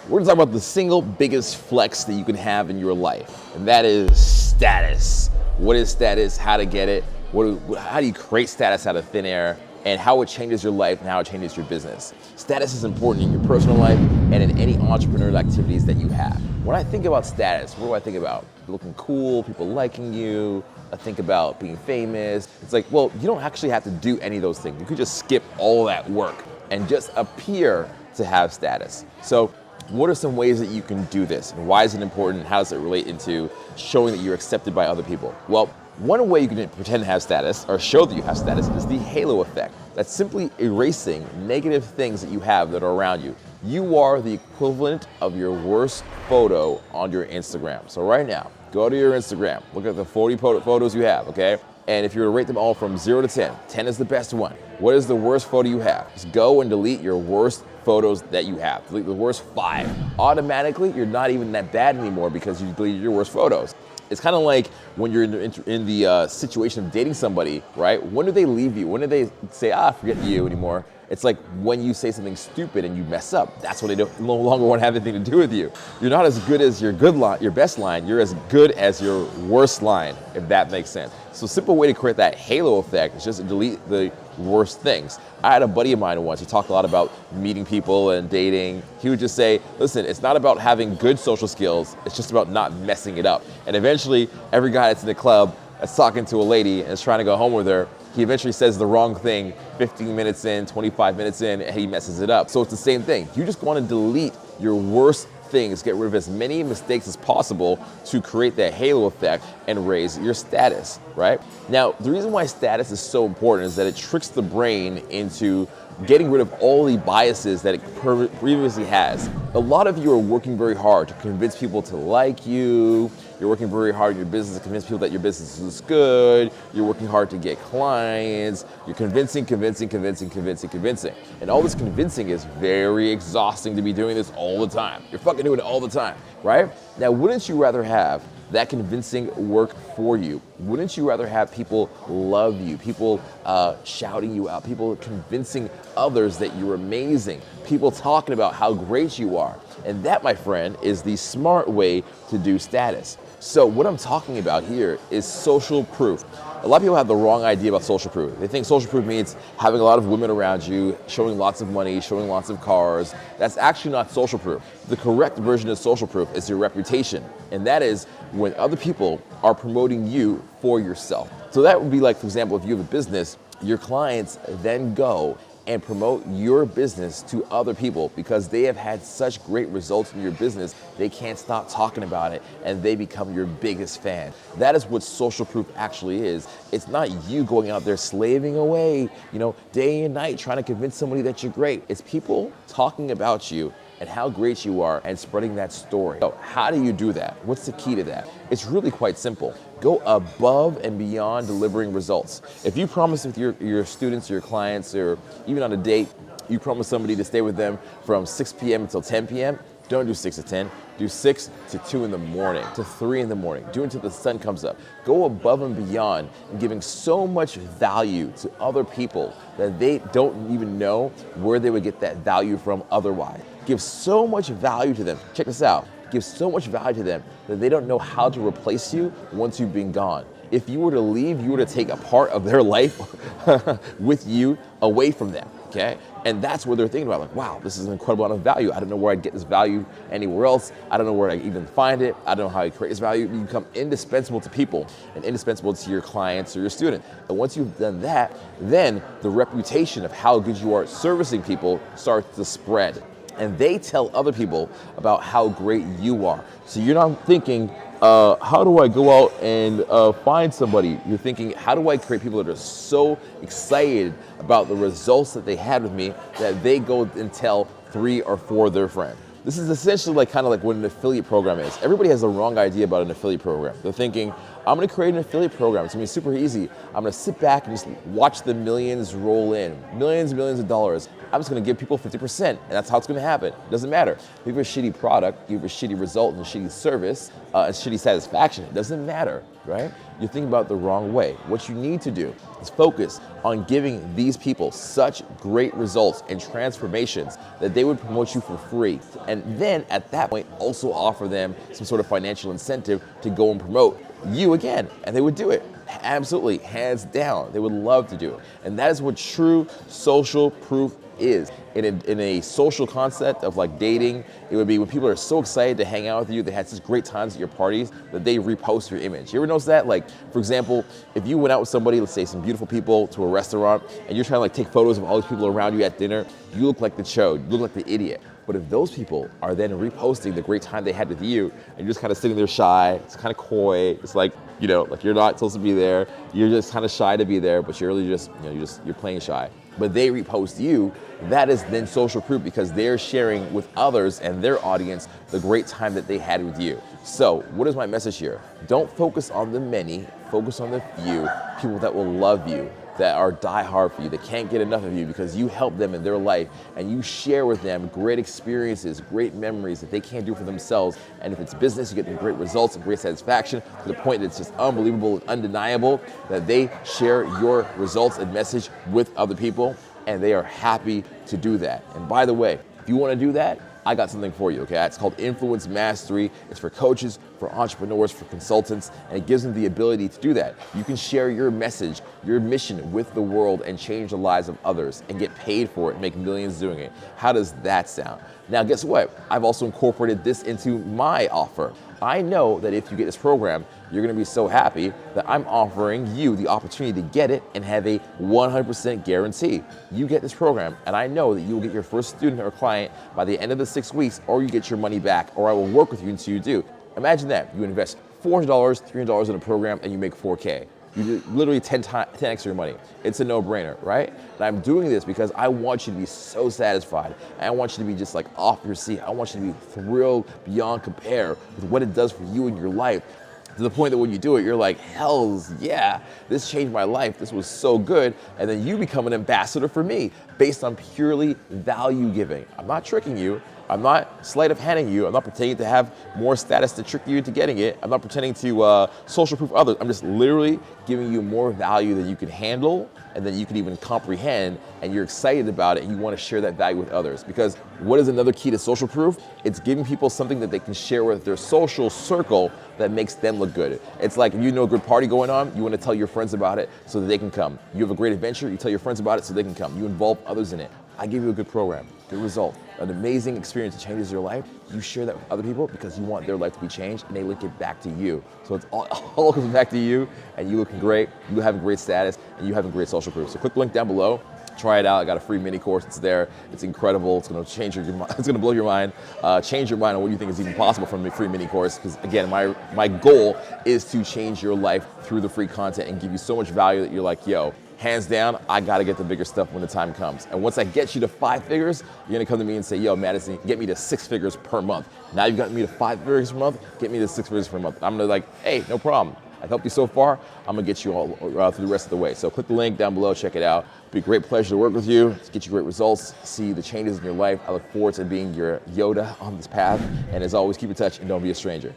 We're gonna talk about the single biggest flex that you can have in your life, and that is status. What is status? How to get it? How do you create status out of thin air? And how it changes your life and how it changes your business. Status is important in your personal life and in any entrepreneurial activities that you have. When I think about status, what do I think about? Looking cool, people liking you. I think about being famous. It's like, well, you don't actually have to do any of those things. You could just skip all that work and just appear to have status. So what are some ways that you can do this? And why is it important? How does it relate into showing that you're accepted by other people? Well, one way you can pretend to have status or show that you have status is the halo effect. That's simply erasing negative things that you have that are around you. You are the equivalent of your worst photo on your Instagram. So right now, go to your Instagram, look at the 40 photos you have, okay? And if you were to rate them all from 0 to 10, 10 is the best one. What is the worst photo you have? Just go and delete your worst photos that you have. Delete the worst 5. Automatically, you're not even that bad anymore because you deleted your worst photos. It's kind of like when you're in the situation of dating somebody, right? When do they leave you? When do they say, forget you anymore? It's like when you say something stupid and you mess up. That's when they no longer want to have anything to do with you. You're not as good as your best line. You're as good as your worst line, if that makes sense. So a simple way to create that halo effect is just to delete the worst things. I had a buddy of mine once who talked a lot about meeting people and dating. He would just say, listen, it's not about having good social skills. It's just about not messing it up. And eventually, every guy that's in the club that's talking to a lady and is trying to go home with her, he eventually says the wrong thing 15 minutes in, 25 minutes in, and he messes it up. So it's the same thing. You just want to delete your worst things, get rid of as many mistakes as possible to create that halo effect and raise your status, right? Now, the reason why status is so important is that it tricks the brain into getting rid of all the biases that it previously has. A lot of you are working very hard to convince people to like you. You're working very hard in your business to convince people that your business is good. You're working hard to get clients. You're convincing. And all this convincing is very exhausting to be doing this all the time. You're fucking doing it all the time, right? Now, wouldn't you rather have that convincing work for you? Wouldn't you rather have people love you, people shouting you out, people convincing others that you're amazing, people talking about how great you are? And that, my friend, is the smart way to do status. So what I'm talking about here is social proof. A lot of people have the wrong idea about social proof. They think social proof means having a lot of women around you, showing lots of money, showing lots of cars. That's actually not social proof. The correct version of social proof is your reputation. And that is when other people are promoting you for yourself. So that would be like, for example, if you have a business, your clients then go and promote your business to other people because they have had such great results in your business, they can't stop talking about it and they become your biggest fan. That is what social proof actually is. It's not you going out there slaving away, day and night trying to convince somebody that you're great. It's people talking about you and how great you are and spreading that story. So how do you do that? What's the key to that? It's really quite simple. Go above and beyond delivering results. If you promise with your students, your clients, or even on a date, you promise somebody to stay with them from 6 p.m. until 10 p.m., don't do 6 to 10. Do 6 to 2 in the morning, to 3 in the morning. Do it until the sun comes up. Go above and beyond and giving so much value to other people that they don't even know where they would get that value from otherwise. Give so much value to them. Check this out. Give so much value to them that they don't know how to replace you once you've been gone. If you were to leave, you were to take a part of their life with you away from them, okay? And that's where they're thinking about, like, wow, this is an incredible amount of value. I don't know where I'd get this value anywhere else. I don't know where I even find it. I don't know how I create this value. You become indispensable to people and indispensable to your clients or your student. And once you've done that, then the reputation of how good you are at servicing people starts to spread. And they tell other people about how great you are. So you're not thinking, how do I go out and find somebody? You're thinking, how do I create people that are so excited about the results that they had with me that they go and tell 3 or 4 of their friends? This is essentially kind of like what an affiliate program is. Everybody has the wrong idea about an affiliate program. They're thinking, I'm gonna create an affiliate program. It's gonna be super easy. I'm gonna sit back and just watch the millions roll in, millions and millions of dollars. I'm just gonna give people 50%, and that's how it's gonna happen. It doesn't matter. If you have a shitty product, you have a shitty result and a shitty service, and shitty satisfaction, it doesn't matter, right? You're thinking about it the wrong way. What you need to do is focus on giving these people such great results and transformations that they would promote you for free. And then at that point, also offer them some sort of financial incentive to go and promote you again, and they would do it. Absolutely, hands down, they would love to do it. And that is what true social proof is. In a social concept of like dating, it would be when people are so excited to hang out with you, they had such great times at your parties, that they repost your image. You ever notice that? Like, for example, if you went out with somebody, let's say some beautiful people, to a restaurant, and you're trying to like take photos of all these people around you at dinner, you look like the chode, you look like the idiot. But if those people are then reposting the great time they had with you, and you're just kind of sitting there shy, it's kind of coy, it's like, you know, like you're not supposed to be there, you're just kind of shy to be there, but you're really just, you know, you're playing shy. But they repost you, that is then social proof because they're sharing with others and their audience the great time that they had with you. So what is my message here? Don't focus on the many, focus on the few people that will love you, that are diehard for you, that can't get enough of you because you help them in their life and you share with them great experiences, great memories that they can't do for themselves. And if it's business, you get them great results and great satisfaction to the point that it's just unbelievable and undeniable that they share your results and message with other people, and they are happy to do that. And by the way, if you want to do that, I got something for you, okay? It's called Influence Mastery. It's for coaches, for entrepreneurs, for consultants, and it gives them the ability to do that. You can share your message, your mission with the world and change the lives of others and get paid for it and make millions doing it. How does that sound? Now, guess what? I've also incorporated this into my offer. I know that if you get this program, you're gonna be so happy that I'm offering you the opportunity to get it and have a 100% guarantee. You get this program, and I know that you will get your first student or client by the end of the 6 weeks, or you get your money back, or I will work with you until you do. Imagine that, you invest $400, $300 in a program, and you make 4K. You do literally 10x your money. It's a no-brainer, right? And I'm doing this because I want you to be so satisfied. I want you to be just like off your seat. I want you to be thrilled beyond compare with what it does for you in your life. To the point that when you do it, you're like, hells yeah, this changed my life. This was so good. And then you become an ambassador for me based on purely value giving. I'm not tricking you. I'm not sleight of handing you. I'm not pretending to have more status to trick you into getting it. I'm not pretending to social proof others. I'm just literally giving you more value than you can handle and then you can even comprehend, and you're excited about it and you want to share that value with others. Because what is another key to social proof? It's giving people something that they can share with their social circle that makes them look good. It's like if you know a good party going on, you want to tell your friends about it so that they can come. You have a great adventure, you tell your friends about it so they can come. You involve others in it. I give you a good program, good result, an amazing experience that changes your life. You share that with other people because you want their life to be changed, and they link it back to you. So it's all comes back to you, and you looking great, you having great status, and you having great social proof. So click the link down below. Try it out. I got a free mini course. It's there. It's incredible. It's going to change your mind. It's going to blow your mind. Change your mind on what you think is even possible from a free mini course. Because again, my goal is to change your life through the free content and give you so much value that you're like, yo, hands down, I got to get the bigger stuff when the time comes. And once I get you to 5 figures, you're going to come to me and say, yo, Madison, get me to 6 figures per month. Now you've gotten me to 5 figures per month. Get me to 6 figures per month. I'm going to like, hey, no problem. I've helped you so far. I'm gonna get you all through the rest of the way. So click the link down below, check it out. It'll be a great pleasure to work with you, to get you great results, see the changes in your life. I look forward to being your Yoda on this path. And as always, keep in touch and don't be a stranger.